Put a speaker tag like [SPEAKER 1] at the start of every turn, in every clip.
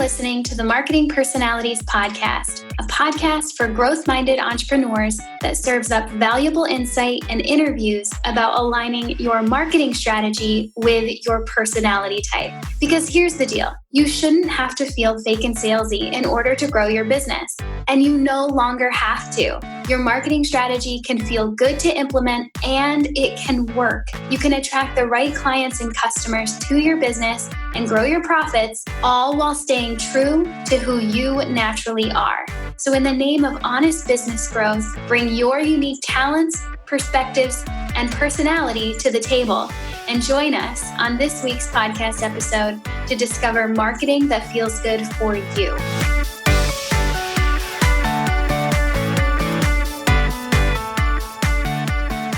[SPEAKER 1] listening to the Marketing Personalities Podcast, a podcast for growth-minded entrepreneurs that serves up valuable insight and interviews about aligning your marketing strategy with your personality type. Because here's the deal. You shouldn't have to feel fake and salesy in order to grow your business. And you no longer have to. Your marketing strategy can feel good to implement and it can work. You can attract the right clients and customers to your business and grow your profits, all while staying true to who you naturally are. So in the name of honest business growth, bring your unique talents, perspectives, and personality to the table. And join us on this week's podcast episode to discover marketing that feels good for you.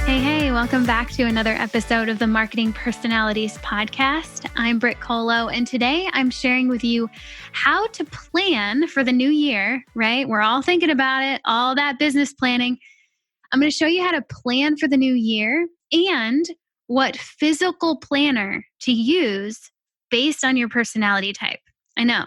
[SPEAKER 1] Hey, welcome back to another episode of the Marketing Personalities Podcast. I'm Brit Kolo, and today I'm sharing with you how to plan for the new year, right? We're all thinking about it, all that business planning. I'm going to show you how to plan for the new year and what physical planner to use based on your personality type. I know,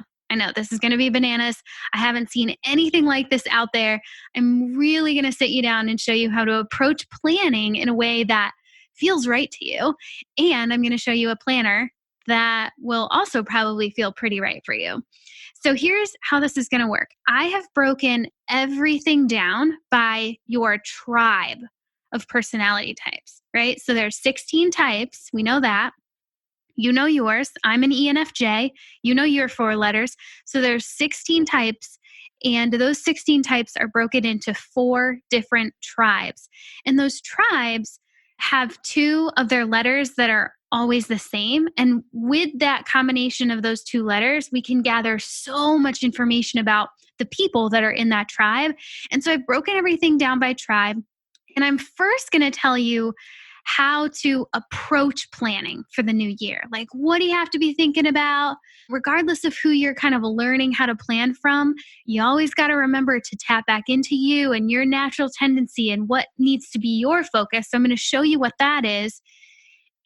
[SPEAKER 1] this is going to be bananas. I haven't seen anything like this out there. I'm really going to sit you down and show you how to approach planning in a way that feels right to you. And I'm going to show you a planner that will also probably feel pretty right for you. So here's how this is going to work. I have broken everything down by your tribe of personality types, right? So there's 16 types. We know that. You know yours. I'm an ENFJ. You know your 4 letters. So there's 16 types, and those 16 types are broken into 4 different tribes. And those tribes have 2 of their letters that are always the same. And with that combination of those 2 letters, we can gather so much information about the people that are in that tribe. And so I've broken everything down by tribe. And I'm first going to tell you how to approach planning for the new year. Like, what do you have to be thinking about? Regardless of who you're kind of learning how to plan from, you always got to remember to tap back into you and your natural tendency and what needs to be your focus. So I'm going to show you what that is.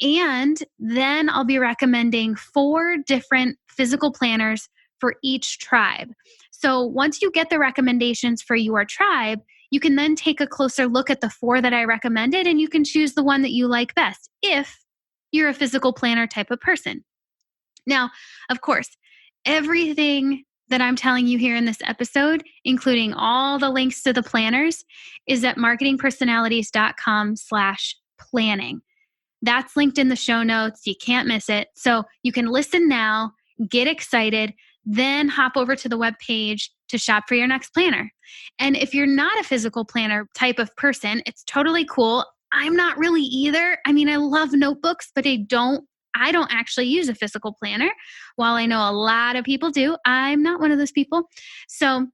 [SPEAKER 1] And then I'll be recommending 4 different physical planners for each tribe. So once you get the recommendations for your tribe, you can then take a closer look at the 4 that I recommended, and you can choose the one that you like best if you're a physical planner type of person. Now, of course, everything that I'm telling you here in this episode, including all the links to the planners, is at marketingpersonalities.com/planning. That's linked in the show notes. You can't miss it. So you can listen now, get excited, then hop over to the webpage to shop for your next planner. And if you're not a physical planner type of person, it's totally cool. I'm not really either. I mean, I love notebooks, but I don't actually use a physical planner. While I know a lot of people do, I'm not one of those people. So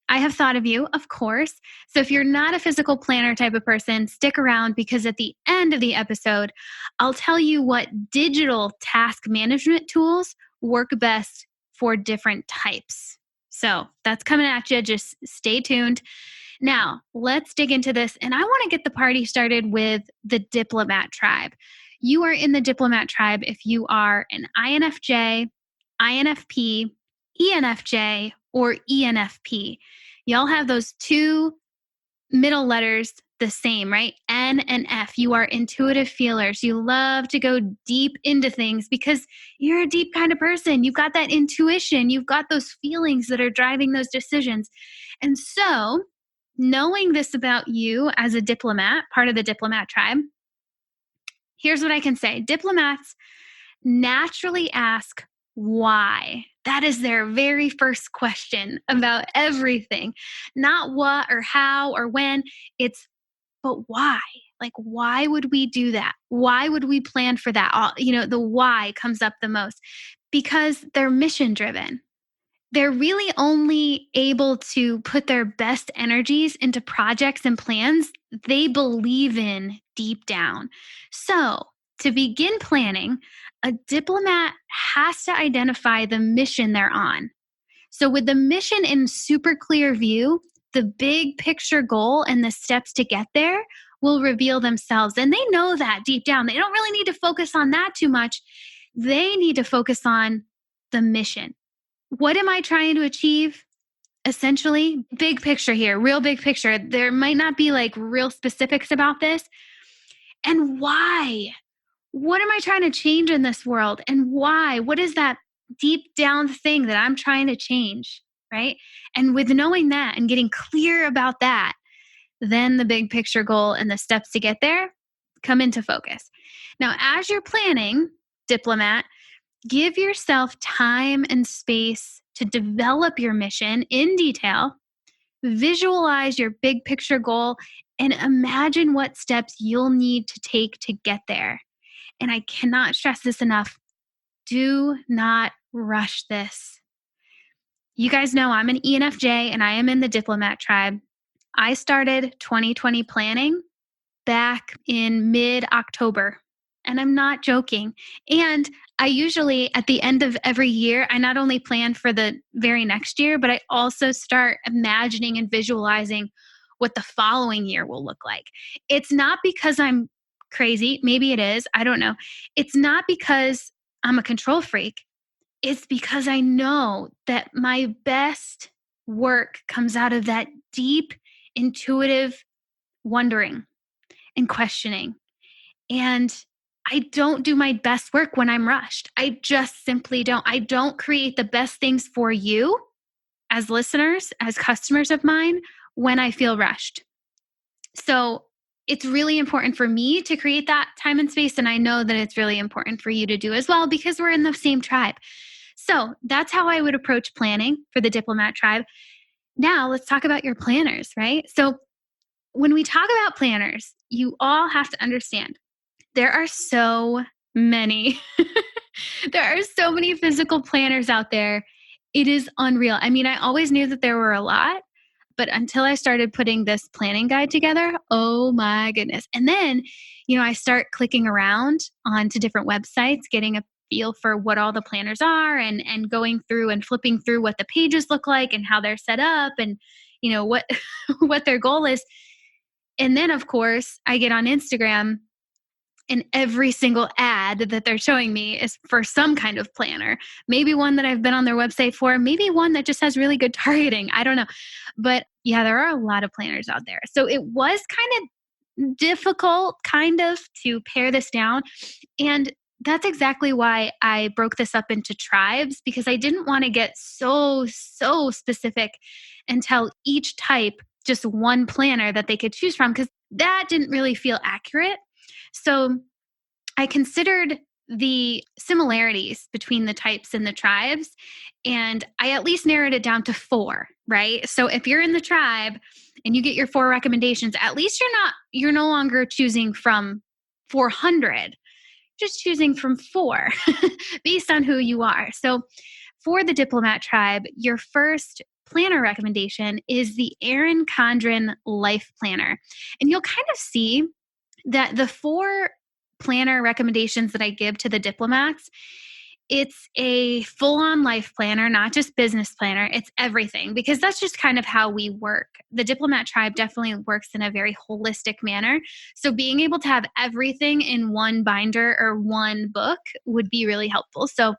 [SPEAKER 1] I have thought of you, of course. So if you're not a physical planner type of person, stick around, because at the end of the episode, I'll tell you what digital task management tools work best for different types. So that's coming at you. Just stay tuned. Now, let's dig into this. And I want to get the party started with the Diplomat Tribe. You are in the Diplomat Tribe if you are an INFJ, INFP, ENFJ, or ENFP. Y'all have those 2 middle letters the same, right? N and F. You are intuitive feelers. You love to go deep into things because you're a deep kind of person. You've got that intuition. You've got those feelings that are driving those decisions. And so, knowing this about you as a diplomat, part of the Diplomat Tribe, here's what I can say. Diplomats naturally ask why. That is their very first question about everything. Not what or how or when. It's, but why? Like, why would we do that? Why would we plan for that? The why comes up the most because they're mission driven. They're really only able to put their best energies into projects and plans they believe in deep down. So to begin planning, a diplomat has to identify the mission they're on. So with the mission in super clear view, the big picture goal and the steps to get there will reveal themselves. And they know that deep down. They don't really need to focus on that too much. They need to focus on the mission. What am I trying to achieve? Essentially, big picture here, real big picture. There might not be like real specifics about this. And why? What am I trying to change in this world? And why? What is that deep down thing that I'm trying to change? Right. And with knowing that and getting clear about that, then the big picture goal and the steps to get there come into focus. Now, as you're planning, diplomat, give yourself time and space to develop your mission in detail, visualize your big picture goal, and imagine what steps you'll need to take to get there. And I cannot stress this enough. Do not rush this. You guys know I'm an ENFJ and I am in the Diplomat Tribe. I started 2020 planning back in mid-October. And I'm not joking. And I usually, at the end of every year, I not only plan for the very next year, but I also start imagining and visualizing what the following year will look like. It's not because I'm crazy. Maybe it is. I don't know. It's not because I'm a control freak. It's because I know that my best work comes out of that deep, intuitive wondering and questioning. And I don't do my best work when I'm rushed. I just simply don't. I don't create the best things for you as listeners, as customers of mine, when I feel rushed. So it's really important for me to create that time and space. And I know that it's really important for you to do as well because we're in the same tribe. So that's how I would approach planning for the Diplomat Tribe. Now let's talk about your planners, right? So when we talk about planners, you all have to understand there are so many. There are so many physical planners out there. It is unreal. I mean, I always knew that there were a lot, but until I started putting this planning guide together, oh my goodness. And then, I start clicking around onto different websites, getting a feel for what all the planners are and going through and flipping through what the pages look like and how they're set up and, what what their goal is. And then, of course, I get on Instagram and every single ad that they're showing me is for some kind of planner. Maybe one that I've been on their website for, maybe one that just has really good targeting. I don't know. But yeah, there are a lot of planners out there. So it was kind of difficult, to pare this down. And that's exactly why I broke this up into tribes, because I didn't want to get so specific and tell each type just one planner that they could choose from, because that didn't really feel accurate. So I considered the similarities between the types and the tribes, and I at least narrowed it down to 4, right? So if you're in the tribe and you get your 4 recommendations, at least you're no longer choosing from 400, just choosing from 4 based on who you are. So for the Diplomat Tribe, your first planner recommendation is the Erin Condren Life Planner. And you'll kind of see that the 4 planner recommendations that I give to the diplomats, it's a full-on life planner, not just business planner. It's everything, because that's just kind of how we work. The Diplomat Tribe definitely works in a very holistic manner. So being able to have everything in one binder or one book would be really helpful. So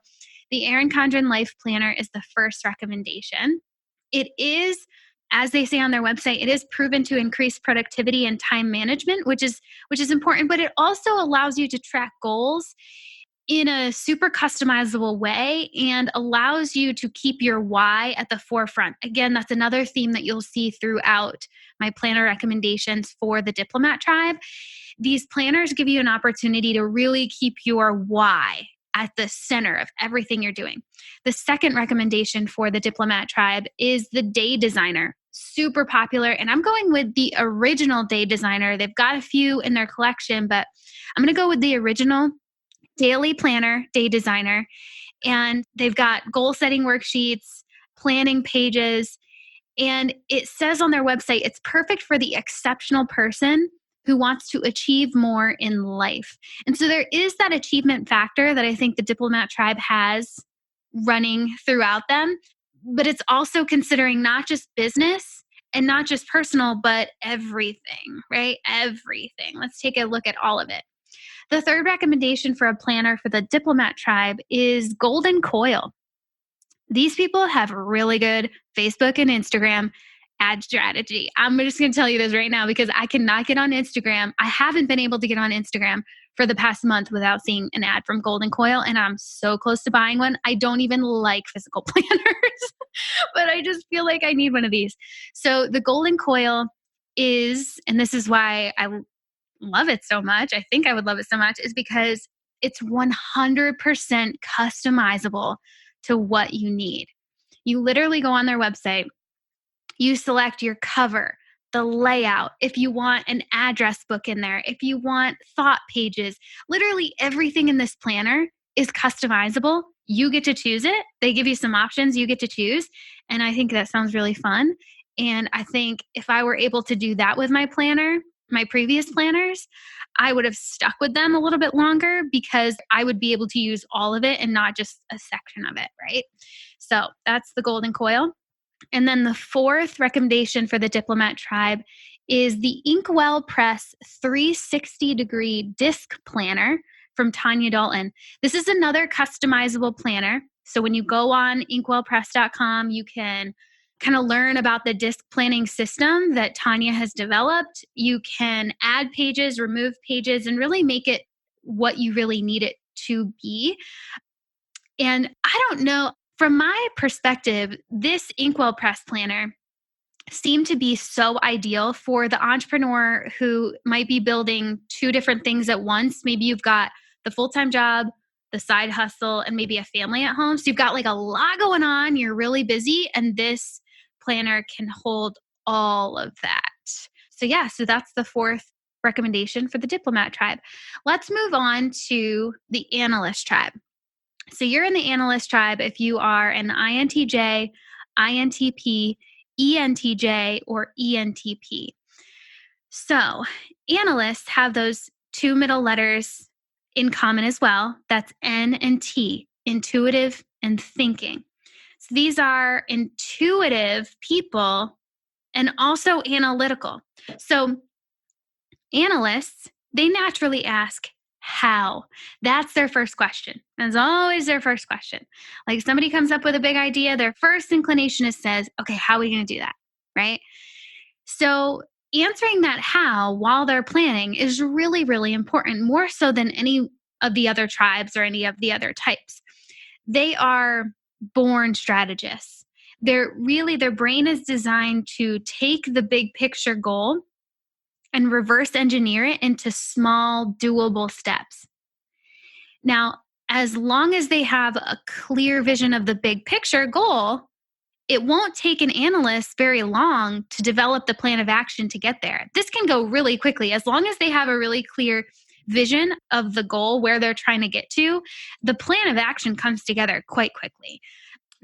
[SPEAKER 1] the Erin Condren Life Planner is the first recommendation. It is, as they say on their website, it is proven to increase productivity and time management, which is important, but it also allows you to track goals in a super customizable way and allows you to keep your why at the forefront. Again, that's another theme that you'll see throughout my planner recommendations for the Diplomat Tribe. These planners give you an opportunity to really keep your why at the center of everything you're doing. The second recommendation for the Diplomat Tribe is the Day Designer. Super popular. And I'm going with the original Day Designer. They've got a few in their collection, but I'm going to go with the original daily planner, Day Designer. And they've got goal setting worksheets, planning pages. And it says on their website, it's perfect for the exceptional person who wants to achieve more in life. And so there is that achievement factor that I think the Diplomat Tribe has running throughout them, but it's also considering not just business and not just personal, but everything, right? Everything. Let's take a look at all of it. The third recommendation for a planner for the Diplomat Tribe is Golden Coil. These people have really good Facebook and Instagram ad strategy. I'm just going to tell you this right now because I cannot get on Instagram. I haven't been able to get on Instagram for the past month without seeing an ad from Golden Coil, and I'm so close to buying one. I don't even like physical planners, but I just feel like I need one of these. So the Golden Coil is, and this is why I love it so much, I think I would love it so much, is because it's 100% customizable to what you need. You literally go on their website, you select your cover, the layout, if you want an address book in there, if you want thought pages, literally everything in this planner is customizable. You get to choose it. They give you some options, you get to choose. And I think that sounds really fun. And I think if I were able to do that with my planner, my previous planners, I would have stuck with them a little bit longer because I would be able to use all of it and not just a section of it, right? So that's the Golden Coil. And then the fourth recommendation for the Diplomat Tribe is the Inkwell Press 360-degree disc planner from Tonya Dalton. This is another customizable planner. So when you go on inkwellpress.com, you can kind of learn about the disc planning system that Tonya has developed. You can add pages, remove pages, and really make it what you really need it to be. And I don't know, from my perspective, this Inkwell Press planner seemed to be so ideal for the entrepreneur who might be building two different things at once. Maybe you've got the full-time job, the side hustle, and maybe a family at home. So you've got like a lot going on. You're really busy, and this planner can hold all of that. So yeah, so that's the fourth recommendation for the Diplomat Tribe. Let's move on to the Analyst Tribe. So you're in the Analyst Tribe if you are an INTJ, INTP, ENTJ, or ENTP. So analysts have those two middle letters in common as well. That's N and T, intuitive and thinking. So these are intuitive people and also analytical. So analysts, they naturally ask, how? That's their first question. That's always their first question. Like somebody comes up with a big idea, their first inclination is says, okay, how are we going to do that? Right? So answering that how while they're planning is really, really important, more so than any of the other tribes or any of the other types. They are born strategists. Their brain is designed to take the big picture goal and reverse engineer it into small, doable steps. Now, as long as they have a clear vision of the big picture goal, it won't take an analyst very long to develop the plan of action to get there. This can go really quickly. As long as they have a really clear vision of the goal, where they're trying to get to, the plan of action comes together quite quickly.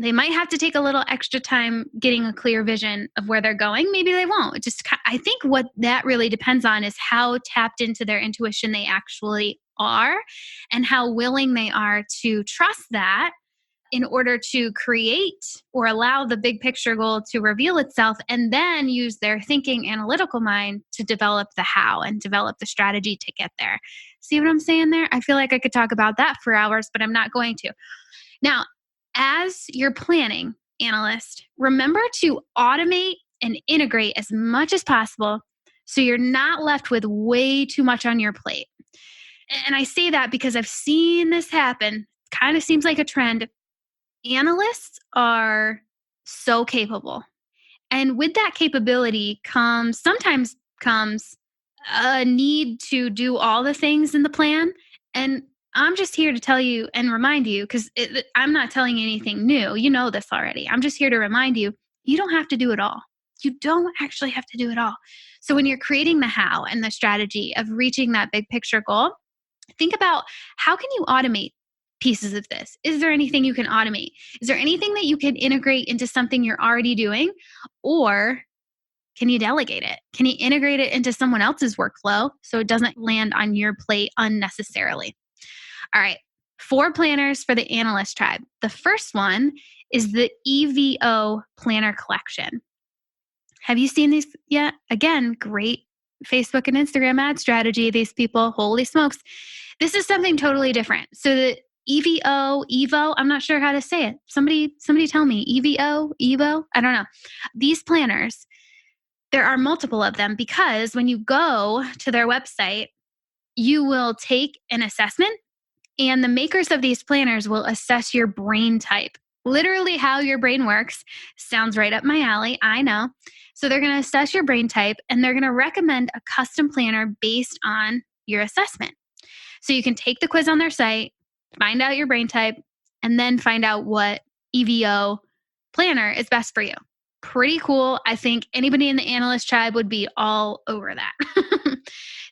[SPEAKER 1] They might have to take a little extra time getting a clear vision of where they're going. Maybe they won't. I think what that really depends on is how tapped into their intuition they actually are and how willing they are to trust that in order to create or allow the big picture goal to reveal itself, and then use their thinking analytical mind to develop the how and develop the strategy to get there. See what I'm saying there? I feel like I could talk about that for hours, but I'm not going to. Now, as you're planning, analyst, remember to automate and integrate as much as possible so you're not left with way too much on your plate. And I say that because I've seen this happen. It kind of seems like a trend. Analysts are so capable. And with that capability sometimes comes a need to do all the things in the plan. And I'm just here to tell you and remind you, because I'm not telling you anything new. You know this already. I'm just here to remind you, you don't have to do it all. You don't actually have to do it all. So when you're creating the how and the strategy of reaching that big picture goal, think about how can you automate pieces of this? Is there anything you can automate? Is there anything that you can integrate into something you're already doing? Or can you delegate it? Can you integrate it into someone else's workflow so it doesn't land on your plate unnecessarily? All right, 4 planners for the Analyst Tribe. The first one is the Evo Planner Collection. Have you seen these yet? Again, great Facebook and Instagram ad strategy. These people, holy smokes. This is something totally different. So the Evo, I'm not sure how to say it. Somebody tell me. Evo, I don't know. These planners, there are multiple of them because when you go to their website, you will take an assessment and the makers of these planners will assess your brain type. Literally how your brain works. Sounds right up my alley, I know. So they're going to assess your brain type and they're going to recommend a custom planner based on your assessment. So you can take the quiz on their site, find out your brain type, and then find out what EVO planner is best for you. Pretty cool. I think anybody in the analyst tribe would be all over that.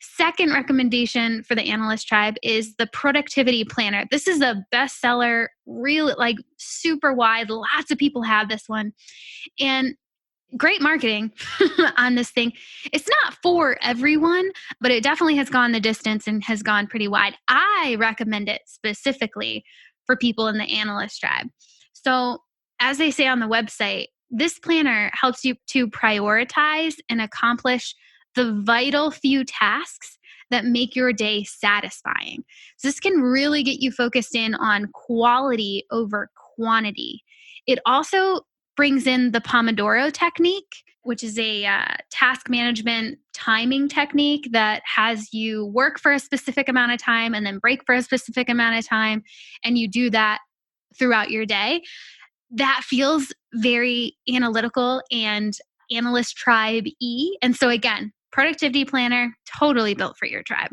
[SPEAKER 1] Second recommendation for the analyst tribe is the productivity planner. This is a bestseller, really like super wide. Lots of people have this one. And great marketing on this thing. It's not for everyone, but it definitely has gone the distance and has gone pretty wide. I recommend it specifically for people in the analyst tribe. So, as they say on the website, this planner helps you to prioritize and accomplish the vital few tasks that make your day satisfying. So this can really get you focused in on quality over quantity. It also brings in the Pomodoro technique, which is a task management timing technique that has you work for a specific amount of time and then break for a specific amount of time. And you do that throughout your day. That feels very analytical and analyst tribe-y. And so again, productivity planner, totally built for your tribe.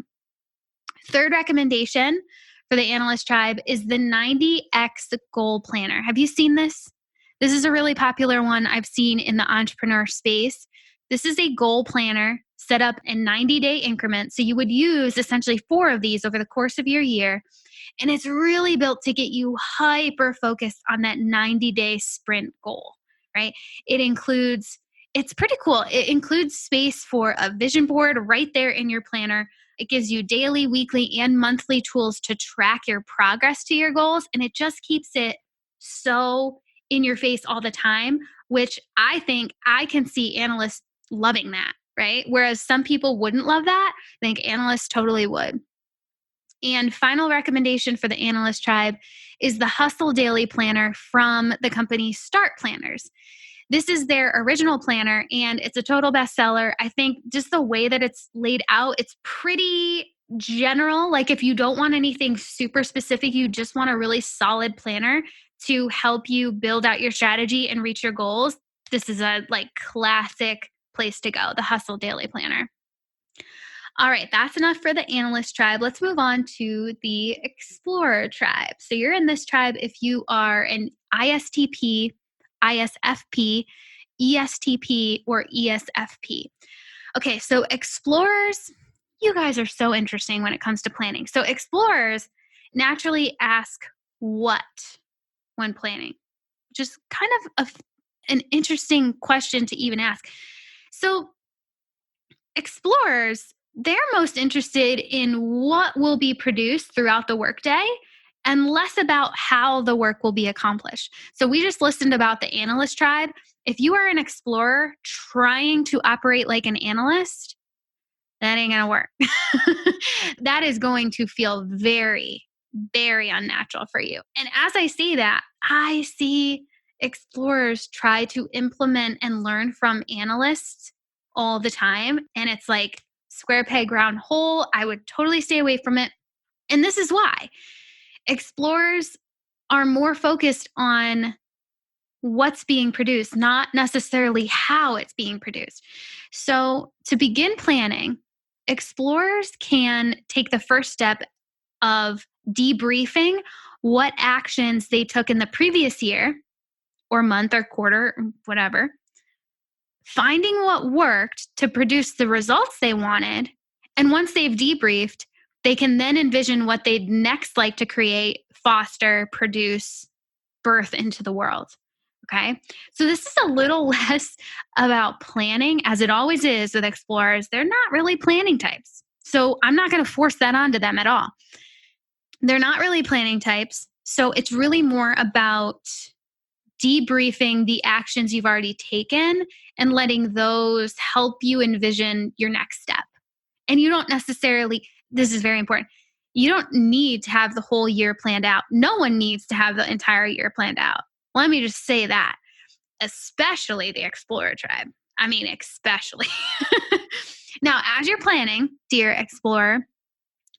[SPEAKER 1] Third recommendation for the analyst tribe is the 90X goal planner. Have you seen this? This is a really popular one I've seen in the entrepreneur space. This is a goal planner set up in 90-day increments. So you would use essentially 4 of these over the course of your year. And it's really built to get you hyper focused on that 90-day sprint goal, right? It's pretty cool. It includes space for a vision board right there in your planner. It gives you daily, weekly, and monthly tools to track your progress to your goals. And it just keeps it so in your face all the time, which I think I can see analysts loving that, right? Whereas some people wouldn't love that. I think analysts totally would. And final recommendation for the analyst tribe is the Hustle Daily Planner from the company Start Planners. This is their original planner and it's a total bestseller. I think just the way that it's laid out, it's pretty general. Like if you don't want anything super specific, you just want a really solid planner to help you build out your strategy and reach your goals. This is a classic place to go, the Hustle Daily Planner. All right, that's enough for the analyst tribe. Let's move on to the explorer tribe. So you're in this tribe if you are an ISTP, ISFP, ESTP, or ESFP. Okay, so explorers, you guys are so interesting when it comes to planning. So explorers naturally ask what when planning, which is kind of an interesting question to even ask. So explorers, they're most interested in what will be produced throughout the workday and less about how the work will be accomplished. So we just listened about the analyst tribe. If you are an explorer trying to operate like an analyst, that ain't going to work. That is going to feel very, very unnatural for you. And as I say that, I see explorers try to implement and learn from analysts all the time. And it's like square peg, round hole. I would totally stay away from it. And this is why. Explorers are more focused on what's being produced, not necessarily how it's being produced. So to begin planning, explorers can take the first step of debriefing what actions they took in the previous year or month or quarter, whatever, finding what worked to produce the results they wanted. And once they've debriefed, they can then envision what they'd next like to create, foster, produce, birth into the world. Okay. So this is a little less about planning, as it always is with explorers. They're not really planning types. So I'm not going to force that onto them at all. They're not really planning types. So it's really more about debriefing the actions you've already taken and letting those help you envision your next step. And you don't necessarily, this is very important, You don't need to have the whole year planned out. No one needs to have the entire year planned out. Let me just say that, especially the Explorer Tribe. I mean, especially. Now, as you're planning, dear Explorer,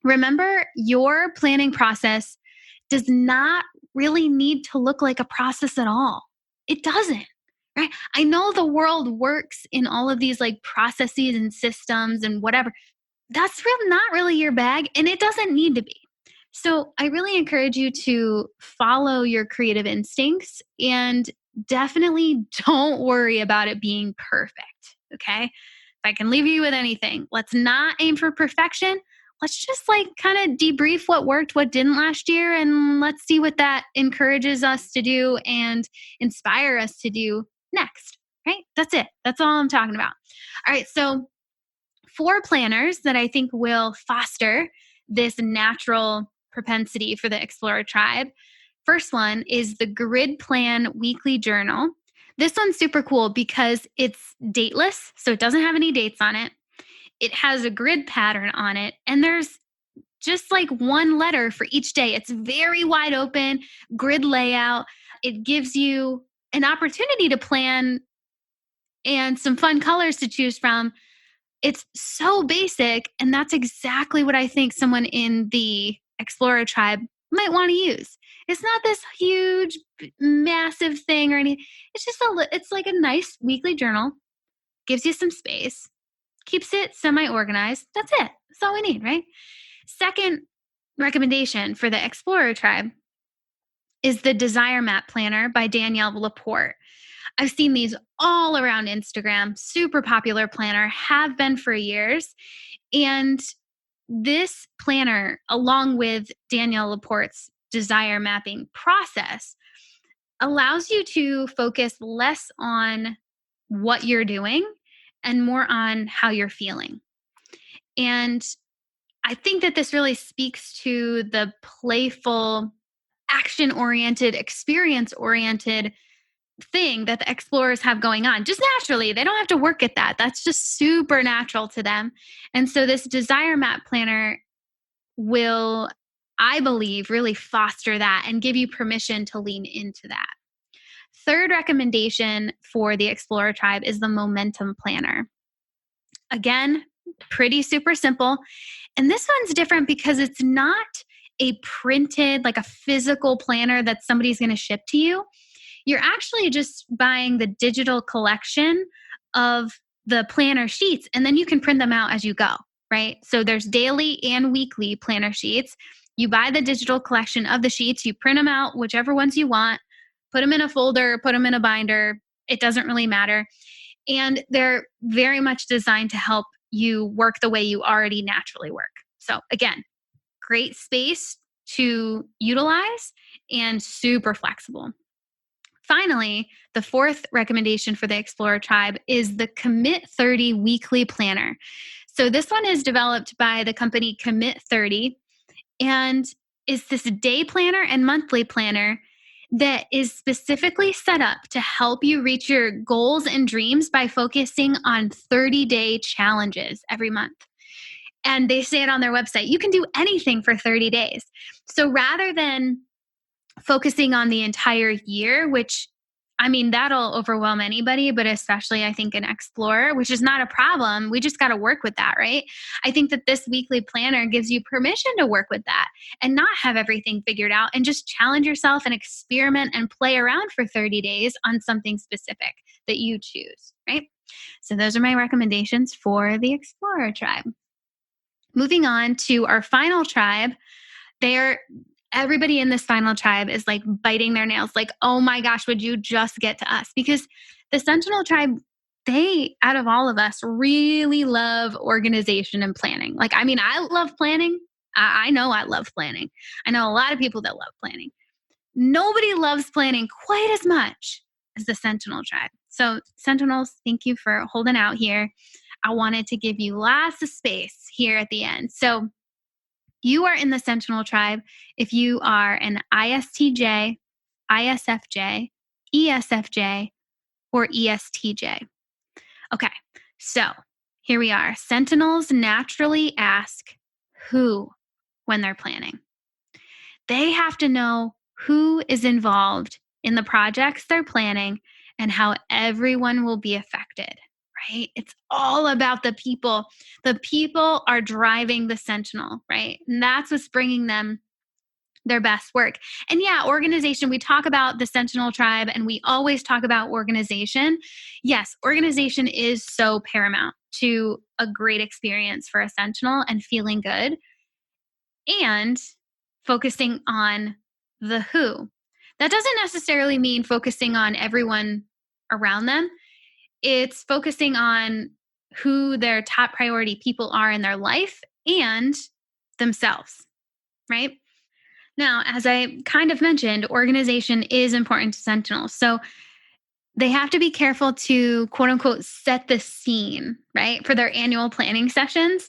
[SPEAKER 1] remember your planning process does not really need to look like a process at all. It doesn't, right? I know the world works in all of these like processes and systems and whatever. That's not really your bag, and it doesn't need to be. So I really encourage you to follow your creative instincts and definitely don't worry about it being perfect. Okay. If I can leave you with anything, let's not aim for perfection. Let's just like kind of debrief what worked, what didn't last year, and let's see what that encourages us to do and inspire us to do next. Right? That's it. That's all I'm talking about. All right. So, 4 planners that I think will foster this natural propensity for the Explorer Tribe. First one is the Grid Plan Weekly Journal. This one's super cool because it's dateless, so it doesn't have any dates on it. It has a grid pattern on it, and there's just like one letter for each day. It's very wide open, grid layout. It gives you an opportunity to plan and some fun colors to choose from. It's so basic, and that's exactly what I think someone in the Explorer Tribe might want to use. It's not this huge, massive thing or anything. It's just it's like a nice weekly journal, gives you some space, keeps it semi-organized. That's it. That's all we need, right? Second recommendation for the Explorer Tribe is the Desire Map Planner by Danielle Laporte. I've seen these all around Instagram, super popular planner, have been for years. And this planner, along with Danielle Laporte's desire mapping process, allows you to focus less on what you're doing and more on how you're feeling. And I think that this really speaks to the playful, action oriented, experience oriented thing that the explorers have going on just naturally. They don't have to work at that. That's just super natural to them. And so this desire map planner will, I believe, really foster that and give you permission to lean into that. Third recommendation for the Explorer Tribe is the Momentum Planner. Again, pretty super simple. And this one's different because it's not a printed, like a physical planner that somebody's going to ship to you. You're actually just buying the digital collection of the planner sheets, and then you can print them out as you go, right? So there's daily and weekly planner sheets. You buy the digital collection of the sheets, you print them out, whichever ones you want, put them in a folder, put them in a binder. It doesn't really matter. And they're very much designed to help you work the way you already naturally work. So again, great space to utilize and super flexible. Finally, the fourth recommendation for the Explorer Tribe is the Commit 30 Weekly Planner. So this one is developed by the company Commit 30 and is this day planner and monthly planner that is specifically set up to help you reach your goals and dreams by focusing on 30-day challenges every month. And they say it on their website, you can do anything for 30 days. So rather than focusing on the entire year, which I mean, that'll overwhelm anybody, but especially I think an explorer, which is not a problem. We just got to work with that, right? I think that this weekly planner gives you permission to work with that and not have everything figured out and just challenge yourself and experiment and play around for 30 days on something specific that you choose, right? So those are my recommendations for the Explorer Tribe. Moving on to our final tribe, everybody in this final tribe is like biting their nails, like, oh my gosh, would you just get to us? Because the Sentinel Tribe, they, out of all of us, really love organization and planning. Like, I mean, I love planning. I know I love planning. I know a lot of people that love planning. Nobody loves planning quite as much as the Sentinel Tribe. So, Sentinels, thank you for holding out here. I wanted to give you lots of space here at the end. So, you are in the Sentinel Tribe if you are an ISTJ, ISFJ, ESFJ, or ESTJ. Okay, so here we are. Sentinels naturally ask who when they're planning. They have to know who is involved in the projects they're planning and how everyone will be affected, right? It's all about the people. The people are driving the Sentinel, right? And that's what's bringing them their best work. And yeah, organization, we talk about the Sentinel Tribe and we always talk about organization. Yes, organization is so paramount to a great experience for a Sentinel and feeling good and focusing on the who. That doesn't necessarily mean focusing on everyone around them. It's focusing on who their top priority people are in their life and themselves, right? Now, as I kind of mentioned, organization is important to Sentinels. So they have to be careful to quote unquote set the scene, right, for their annual planning sessions.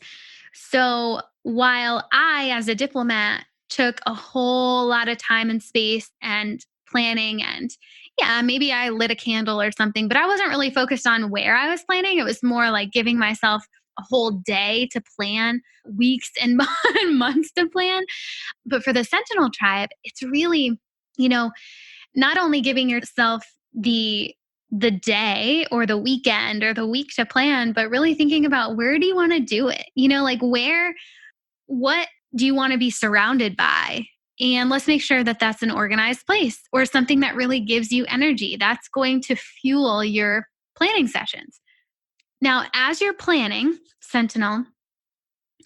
[SPEAKER 1] So while I, as a diplomat, took a whole lot of time and space and planning, and yeah, maybe I lit a candle or something, but I wasn't really focused on where I was planning. It was more like giving myself a whole day to plan, weeks and months to plan. But for the Sentinel Tribe, it's really, you know, not only giving yourself the day or the weekend or the week to plan, but really thinking about where do you want to do it? Like what do you want to be surrounded by? And let's make sure that that's an organized place or something that really gives you energy. That's going to fuel your planning sessions. Now, as you're planning, Sentinel,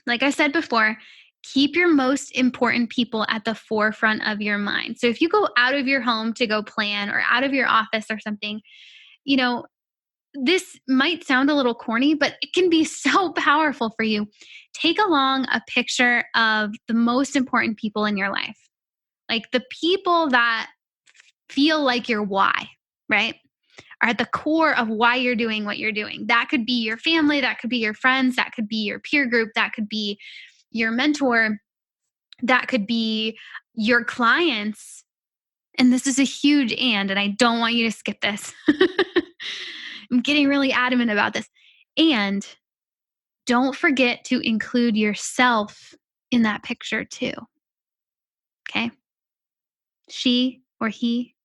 [SPEAKER 1] like I said before, keep your most important people at the forefront of your mind. So if you go out of your home to go plan or out of your office or something, this might sound a little corny, but it can be so powerful for you. Take along a picture of the most important people in your life, like the people that feel like your why, right? Are at the core of why you're doing what you're doing. That could be your family, that could be your friends, that could be your peer group, that could be your mentor, that could be your clients. And this is a huge and I don't want you to skip this. I'm getting really adamant about this. And don't forget to include yourself in that picture too. Okay? She or he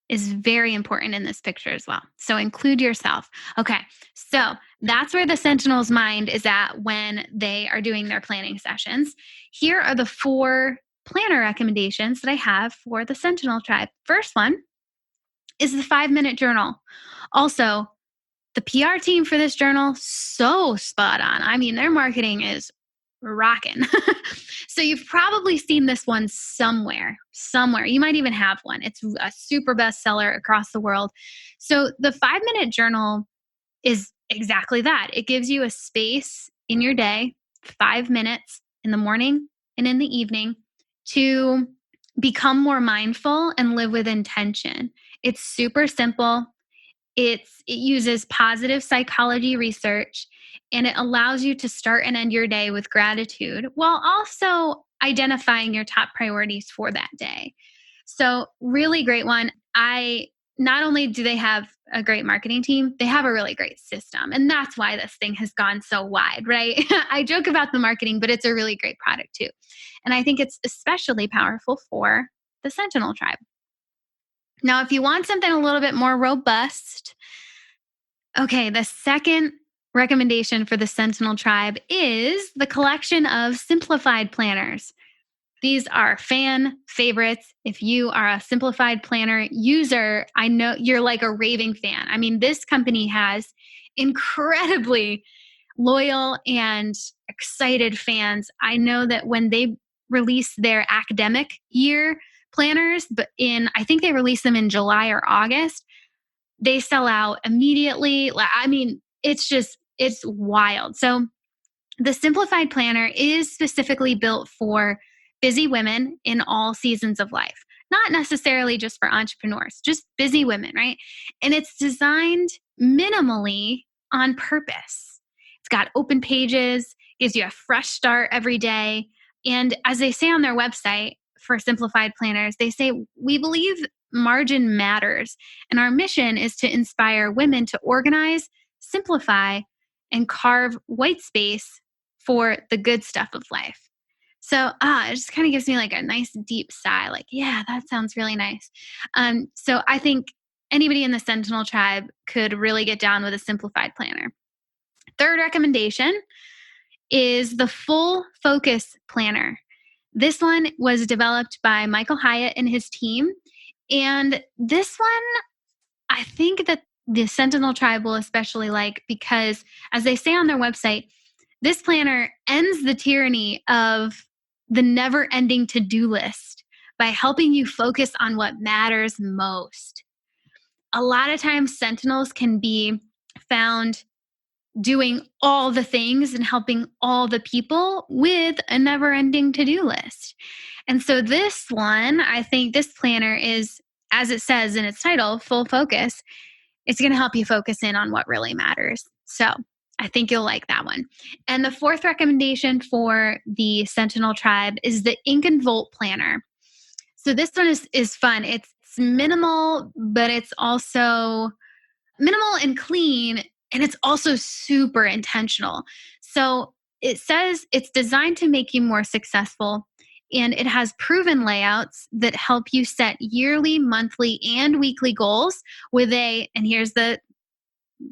[SPEAKER 1] is very important in this picture as well. So include yourself. Okay. So that's where the Sentinel's mind is at when they are doing their planning sessions. Here are the 4 planner recommendations that I have for the Sentinel Tribe. First one is the 5-minute journal. Also, the PR team for this journal, so spot on. I mean, their marketing is rocking. So you've probably seen this one somewhere. You might even have one. It's a super bestseller across the world. So the 5-minute journal is exactly that. It gives you a space in your day, 5 minutes in the morning and in the evening to become more mindful and live with intention. It's super simple. It uses positive psychology research, and it allows you to start and end your day with gratitude while also identifying your top priorities for that day. So really great one. Not only do they have a great marketing team, they have a really great system. And that's why this thing has gone so wide, right? I joke about the marketing, but it's a really great product too. And I think it's especially powerful for the Sentinel Tribe. Now, if you want something a little bit more robust, okay, the second recommendation for the Sentinel Tribe is the collection of Simplified planners. These are fan favorites. If you are a Simplified planner user, I know you're like a raving fan. I mean, this company has incredibly loyal and excited fans. I know that when they release their academic year planners, but I think they release them in July or August, they sell out immediately. I mean, it's wild. So the Simplified planner is specifically built for busy women in all seasons of life, not necessarily just for entrepreneurs, just busy women, right? And it's designed minimally on purpose. It's got open pages, gives you a fresh start every day. And as they say on their website for Simplified planners, they say, we believe margin matters. And our mission is to inspire women to organize, simplify, and carve white space for the good stuff of life. So it just kind of gives me like a nice deep sigh, like, yeah, that sounds really nice. So I think anybody in the Sentinel tribe could really get down with a simplified planner. Third recommendation is the Full Focus Planner. This one was developed by Michael Hyatt and his team. And this one, I think that the Sentinel tribe will especially like, because as they say on their website, this planner ends the tyranny of the never ending to do list by helping you focus on what matters most. A lot of times, Sentinels can be found doing all the things and helping all the people with a never ending to do list. And so, this one, I think this planner is, as it says in its title, full focus. It's going to help you focus in on what really matters. So, I think you'll like that one. And the fourth recommendation for the Sentinel tribe is the Ink and Volt Planner. So this one is fun. It's minimal, but it's also minimal and clean, and it's also super intentional. So it says it's designed to make you more successful, and it has proven layouts that help you set yearly, monthly, and weekly goals with and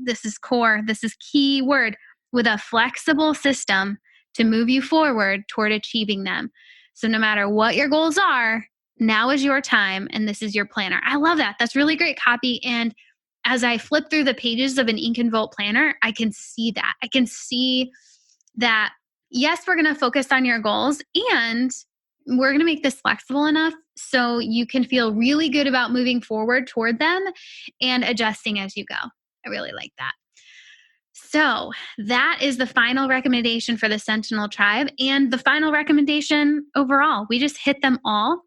[SPEAKER 1] this is core, this is key word, with a flexible system to move you forward toward achieving them. So no matter what your goals are, now is your time, and this is your planner. I love that. That's really great copy. And as I flip through the pages of an Ink and Volt planner, I can see that. I can see that, yes, we're going to focus on your goals, and we're going to make this flexible enough so you can feel really good about moving forward toward them and adjusting as you go. I really like that. So that is the final recommendation for the Sentinel tribe and the final recommendation overall. We just hit them all.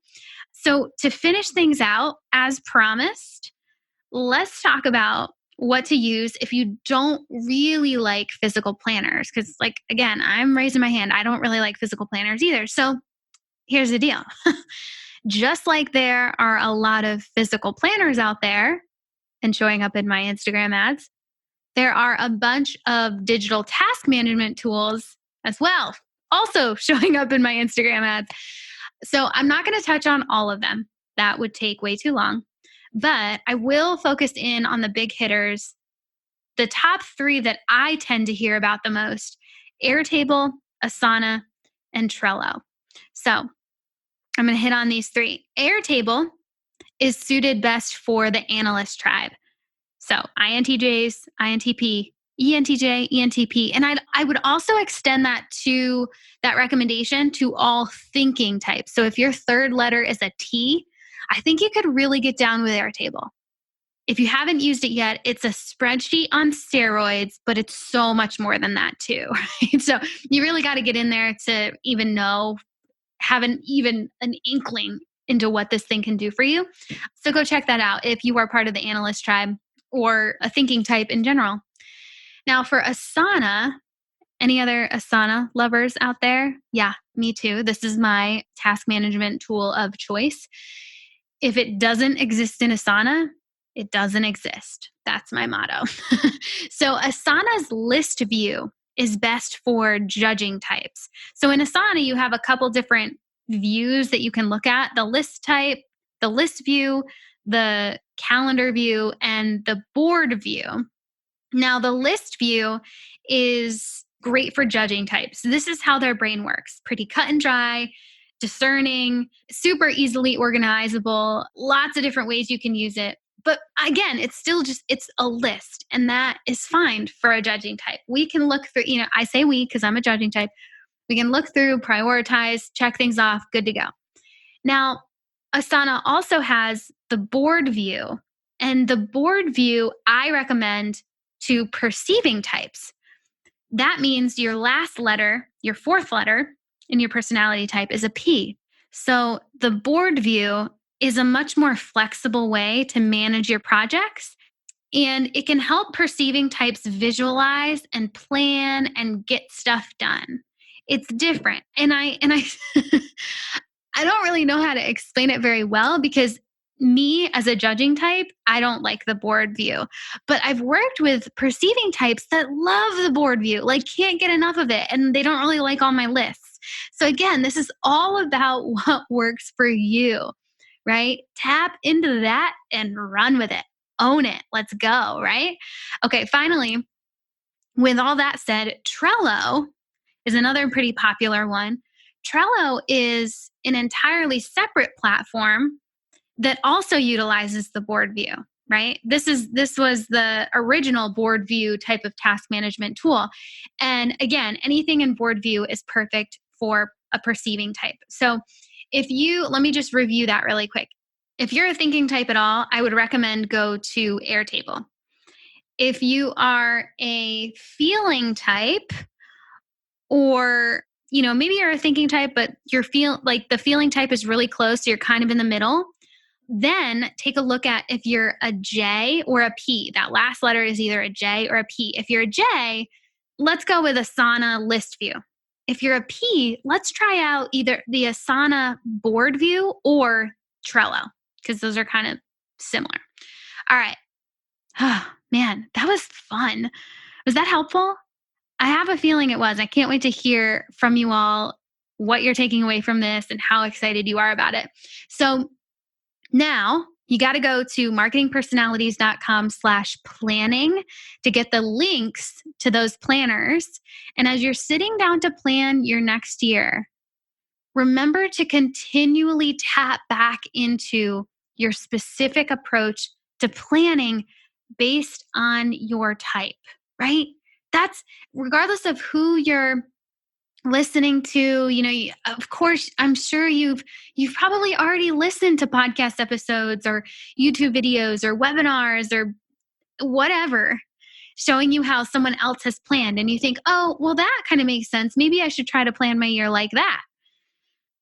[SPEAKER 1] So to finish things out, as promised, let's talk about what to use if you don't really like physical planners. Because, like, again, I'm raising my hand. I don't really like physical planners either. So here's the deal. Just like there are a lot of physical planners out there and showing up in my Instagram ads, there are a bunch of digital task management tools as well, also showing up in my Instagram ads. So I'm not going to touch on all of them. That would take way too long. But I will focus in on the big hitters, the top 3 that I tend to hear about the most: Airtable, Asana, and Trello. So I'm going to hit on these 3. Airtable is suited best for the analyst tribe. So INTJs, INTP, ENTJ, ENTP. And I would also extend that recommendation to all thinking types. So if your third letter is a T, I think you could really get down with Airtable. If you haven't used it yet, it's a spreadsheet on steroids, but it's so much more than that too. Right? So you really got to get in there to even have an inkling into what this thing can do for you. So go check that out if you are part of the analyst tribe or a thinking type in general. Now for Asana, any other Asana lovers out there? Yeah, me too. This is my task management tool of choice. If it doesn't exist in Asana, it doesn't exist. That's my motto. So Asana's list view is best for judging types. So in Asana, you have a couple different views that you can look at: the list type, the list view, the calendar view, and the board view. Now, the list view is great for judging types. This is how their brain works: pretty cut and dry, discerning, super easily organizable, lots of different ways you can use it. But again, it's a list, and that is fine for a judging type. We can look through, I say we because I'm a judging type. We can look through, prioritize, check things off, good to go. Now, Asana also has the board view, and the board view I recommend to perceiving types. That means your last letter, your fourth letter in your personality type is a P. So the board view is a much more flexible way to manage your projects, and it can help perceiving types visualize and plan and get stuff done. It's different. And I I don't really know how to explain it very well, because me as a judging type, I don't like the board view. But I've worked with perceiving types that love the board view, like can't get enough of it, and they don't really like all my lists. So again, this is all about what works for you, right? Tap into that and run with it. Own it. Let's go, right? Okay, finally, with all that said, Trello is another pretty popular one. Trello is an entirely separate platform that also utilizes the board view, right? This was the original board view type of task management tool. And again, anything in board view is perfect for a perceiving type. So let me just review that really quick. If you're a thinking type at all, I would recommend go to Airtable. If you are a feeling type, or maybe you're a thinking type, but the feeling type is really close, so you're kind of in the middle, then take a look at if you're a J or a P. That last letter is either a J or a P. If you're a J, let's go with Asana List View. If you're a P, let's try out either the Asana Board View or Trello, because those are kind of similar. All right. Oh, man, that was fun. Was that helpful? I have a feeling it was. I can't wait to hear from you all what you're taking away from this and how excited you are about it. So now you got to go to marketingpersonalities.com/planning to get the links to those planners. And as you're sitting down to plan your next year, remember to continually tap back into your specific approach to planning based on your type, right? That's regardless of who you're listening to, of course, I'm sure you've probably already listened to podcast episodes or YouTube videos or webinars or whatever, showing you how someone else has planned. And you think, oh, well, that kind of makes sense. Maybe I should try to plan my year like that.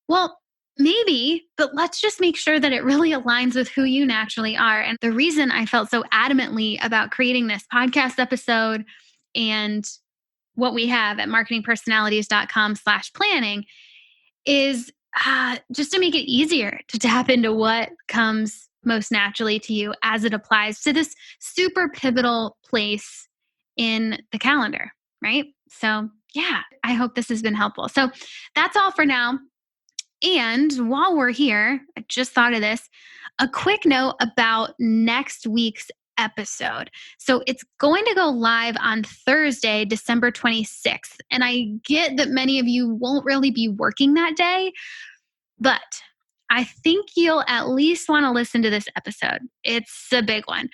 [SPEAKER 1] Well, maybe, but let's just make sure that it really aligns with who you naturally are. And the reason I felt so adamantly about creating this podcast episode and what we have at marketingpersonalities.com/planning is just to make it easier to tap into what comes most naturally to you as it applies to this super pivotal place in the calendar, right? So yeah, I hope this has been helpful. So that's all for now. And while we're here, I just thought of this, a quick note about next week's episode. So it's going to go live on Thursday, December 26th. And I get that many of you won't really be working that day, but I think you'll at least want to listen to this episode. It's a big one.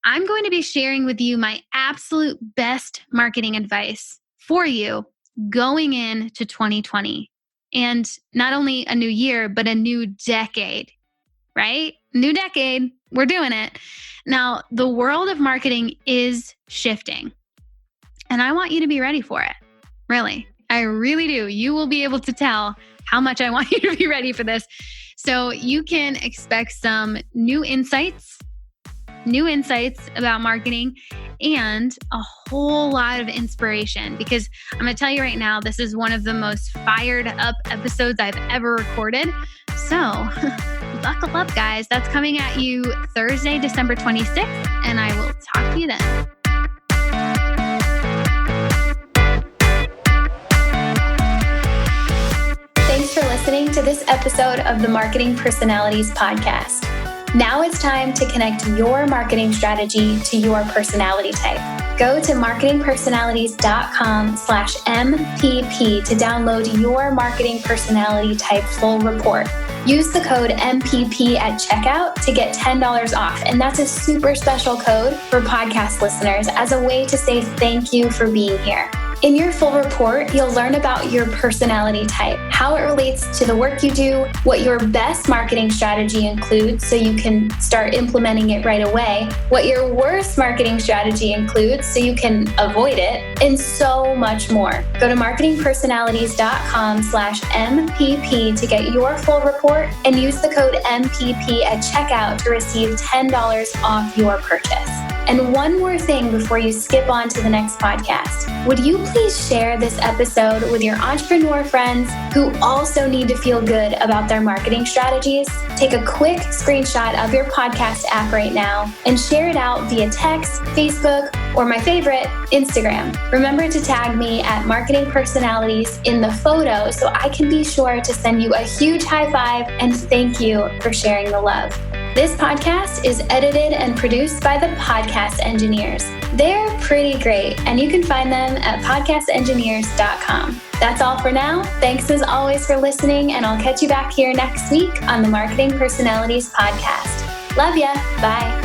[SPEAKER 1] I'm going to be sharing with you my absolute best marketing advice for you going into 2020. And not only a new year, but a new decade, right? New decade. We're doing it. Now, the world of marketing is shifting, and I want you to be ready for it. Really. I really do. You will be able to tell how much I want you to be ready for this. So you can expect some new insights about marketing and a whole lot of inspiration, because I'm going to tell you right now, this is one of the most fired up episodes I've ever recorded. So buckle up, guys. That's coming at you Thursday, December 26th, and I will talk to you then. Thanks for listening to this episode of the Marketing Personalities Podcast. Now it's time to connect your marketing strategy to your personality type. Go to marketingpersonalities.com/MPP to download your marketing personality type full report. Use the code MPP at checkout to get $10 off. And that's a super special code for podcast listeners as a way to say thank you for being here. In your full report, you'll learn about your personality type, how it relates to the work you do, what your best marketing strategy includes so you can start implementing it right away, what your worst marketing strategy includes so you can avoid it, and so much more. Go to marketingpersonalities.com/MPP to get your full report and use the code MPP at checkout to receive $10 off your purchase. And one more thing before you skip on to the next podcast. Would you please share this episode with your entrepreneur friends who also need to feel good about their marketing strategies? Take a quick screenshot of your podcast app right now and share it out via text, Facebook, or my favorite, Instagram. Remember to tag me at Marketing Personalities in the photo so I can be sure to send you a huge high five and thank you for sharing the love. This podcast is edited and produced by the Podcast Engineers. They're pretty great, and you can find them at podcastengineers.com. That's all for now. Thanks as always for listening, and I'll catch you back here next week on the Marketing Personalities Podcast. Love ya. Bye.